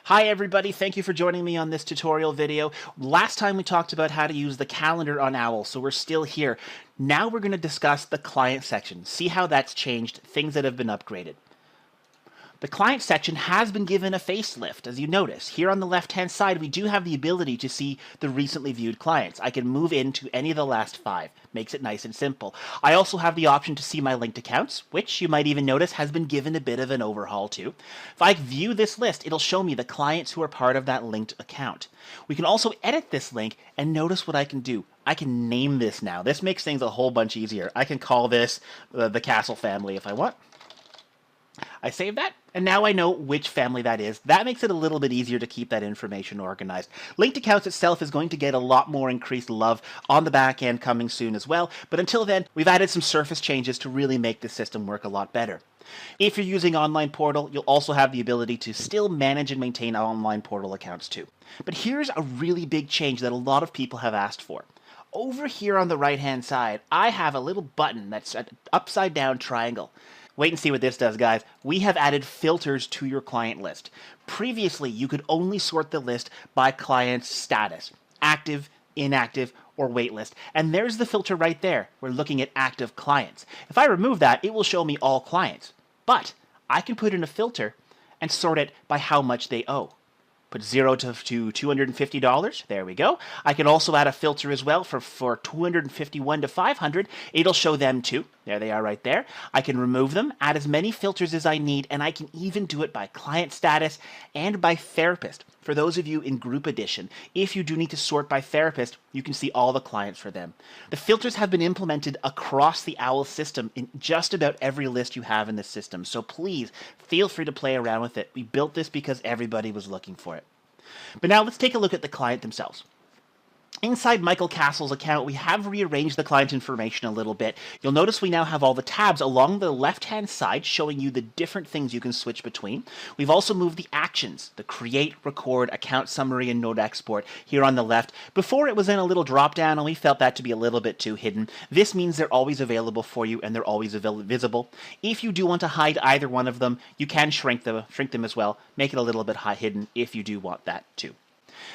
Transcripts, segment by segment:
Hi everybody, thank you for joining me on this tutorial video. Last time we talked about how to use the calendar on OWL, so we're still here. Now we're going to discuss the client section, see how that's changed, things that have been upgraded. The client section has been given a facelift, as you notice. Here on the left-hand side, we do have the ability to see the recently viewed clients. I can move into any of the last 5. Makes it nice and simple. I also have the option to see my linked accounts, which you might even notice has been given a bit of an overhaul too. If I view this list, it'll show me the clients who are part of that linked account. We can also edit this link, and notice what I can do. I can name this now. This makes things a whole bunch easier. I can call this the Castle family if I want. I save that, and now I know which family that is. That makes it a little bit easier to keep that information organized. Linked accounts itself is going to get a lot more increased love on the back end coming soon as well, but until then, we've added some surface changes to really make the system work a lot better. If you're using Online Portal, you'll also have the ability to still manage and maintain Online Portal accounts too. But here's a really big change that a lot of people have asked for. Over here on the right-hand side, I have a little button that's an upside-down triangle. Wait and see what this does, guys. We have added filters to your client list. Previously, you could only sort the list by client status, active, inactive, or waitlist. And there's the filter right there. We're looking at active clients. If I remove that, it will show me all clients. But I can put in a filter and sort it by how much they owe. Put 0 to $250. There we go. I can also add a filter as well for $251 to $500. It'll show them too. There they are right there. I can remove them, add as many filters as I need, and I can even do it by client status and by therapist. For those of you in Group Edition, if you do need to sort by therapist, you can see all the clients for them. The filters have been implemented across the OWL system in just about every list you have in the system, so please feel free to play around with it. We built this because everybody was looking for it. But now let's take a look at the client themselves. Inside Michael Castle's account, we have rearranged the client information a little bit. You'll notice we now have all the tabs along the left-hand side showing you the different things you can switch between. We've also moved the actions, the create, record, account summary, and note export here on the left. Before it was in a little drop-down, and we felt that to be a little bit too hidden. This means they're always available for you, and they're always visible. If you do want to hide either one of them, you can shrink them as well, make it a little bit hidden if you do want that too.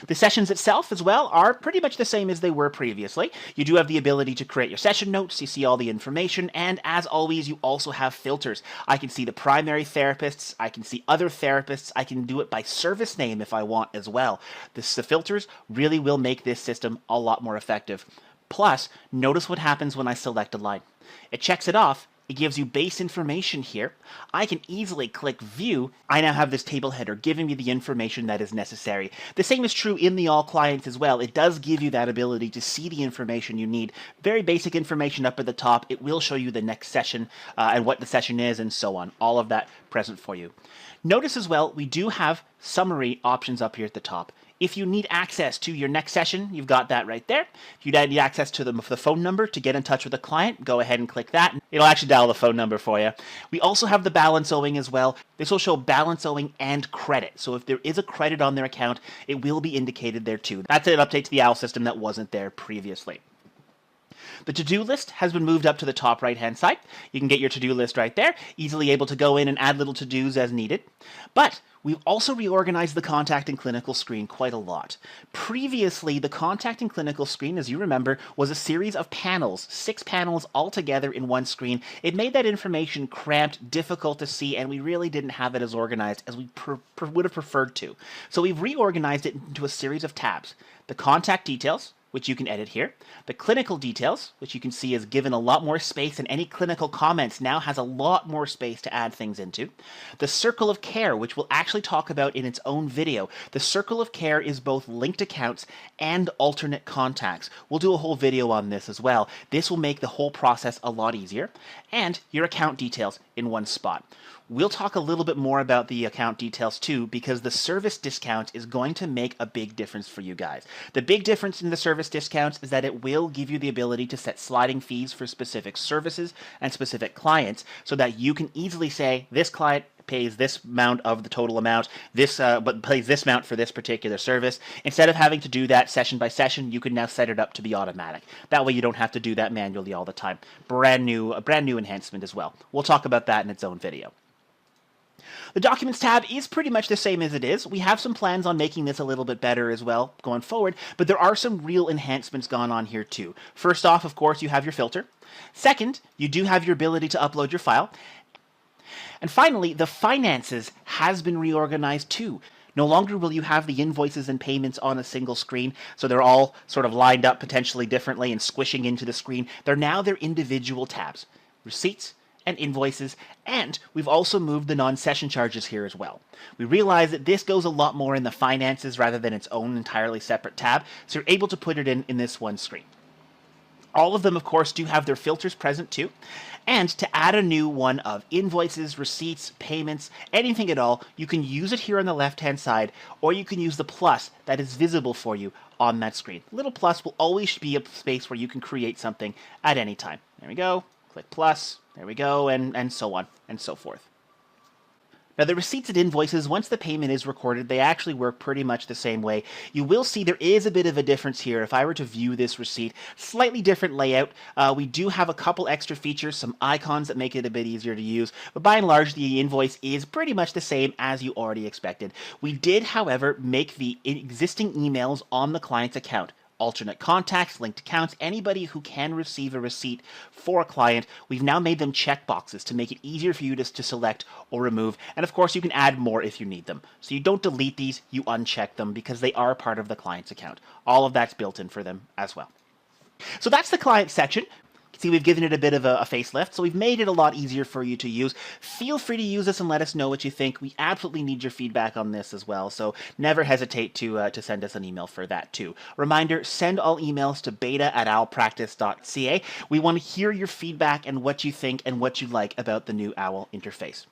The sessions itself as well are pretty much the same as they were previously. You do have the ability to create your session notes, you see all the information, and as always, you also have filters. I can see the primary therapists, I can see other therapists, I can do it by service name if I want as well. The filters really will make this system a lot more effective. Plus, notice what happens when I select a line. It checks it off. It gives you base information here. I can easily click View. I now have this table header giving me the information that is necessary. The same is true in the All Clients as well. It does give you that ability to see the information you need. Very basic information up at the top. It will show you the next session and what the session is and so on. All of that present for you. Notice as well, we do have summary options up here at the top. If you need access to your next session, you've got that right there. If you need access to the phone number to get in touch with a client, go ahead and click that. It'll actually dial the phone number for you. We also have the balance owing as well. This will show balance owing and credit. So if there is a credit on their account, it will be indicated there too. That's an update to the OWL system that wasn't there previously. The to-do list has been moved up to the top right-hand side. You can get your to-do list right there, easily able to go in and add little to-dos as needed. But we've also reorganized the contact and clinical screen quite a lot. Previously, the contact and clinical screen, as you remember, was a series of panels, 6 panels all together in one screen. It made that information cramped, difficult to see, and we really didn't have it as organized as we would have preferred to. So we've reorganized it into a series of tabs. The contact details, which you can edit here. The clinical details, which you can see is given a lot more space, and any clinical comments now has a lot more space to add things into. The circle of care, which we'll actually talk about in its own video. The circle of care is both linked accounts and alternate contacts. We'll do a whole video on this as well. This will make the whole process a lot easier. And your account details in one spot. We'll talk a little bit more about the account details too, because the service discount is going to make a big difference for you guys. The big difference in the service discounts is that it will give you the ability to set sliding fees for specific services and specific clients so that you can easily say, this client pays this amount of the total amount, but pays this amount for this particular service. Instead of having to do that session by session, you can now set it up to be automatic. That way you don't have to do that manually all the time. A brand new enhancement as well. We'll talk about that in its own video. The Documents tab is pretty much the same as it is. We have some plans on making this a little bit better as well going forward, but there are some real enhancements gone on here too. First off, of course, you have your filter. Second, you do have your ability to upload your file. And finally, the finances has been reorganized too. No longer will you have the invoices and payments on a single screen, so they're all sort of lined up potentially differently and squishing into the screen. They're now their individual tabs. Receipts and invoices, and we've also moved the non-session charges here as well. We realize that this goes a lot more in the finances rather than its own entirely separate tab, so you're able to put it in this one screen. All of them, of course, do have their filters present too. And to add a new one of invoices, receipts, payments, anything at all, you can use it here on the left-hand side, or you can use the plus that is visible for you on that screen. Little plus will always be a space where you can create something at any time. There we go. Click plus. There we go, and so on and so forth. Now, the receipts and invoices, once the payment is recorded, they actually work pretty much the same way. You will see there is a bit of a difference here. If I were to view this receipt, slightly different layout. We do have a couple extra features, some icons that make it a bit easier to use, but by and large, the invoice is pretty much the same as you already expected. We did, however, make the existing emails on the client's account, alternate contacts, linked accounts, anybody who can receive a receipt for a client, we've now made them checkboxes to make it easier for you to select or remove. And of course, you can add more if you need them. So you don't delete these, you uncheck them because they are part of the client's account. All of that's built in for them as well. So that's the client section. See, we've given it a bit of a facelift, so we've made it a lot easier for you to use. Feel free to use this and let us know what you think. We absolutely need your feedback on this as well, so never hesitate to send us an email for that too. Reminder, send all emails to beta@owlpractice.ca. We want to hear your feedback and what you think and what you like about the new OWL interface.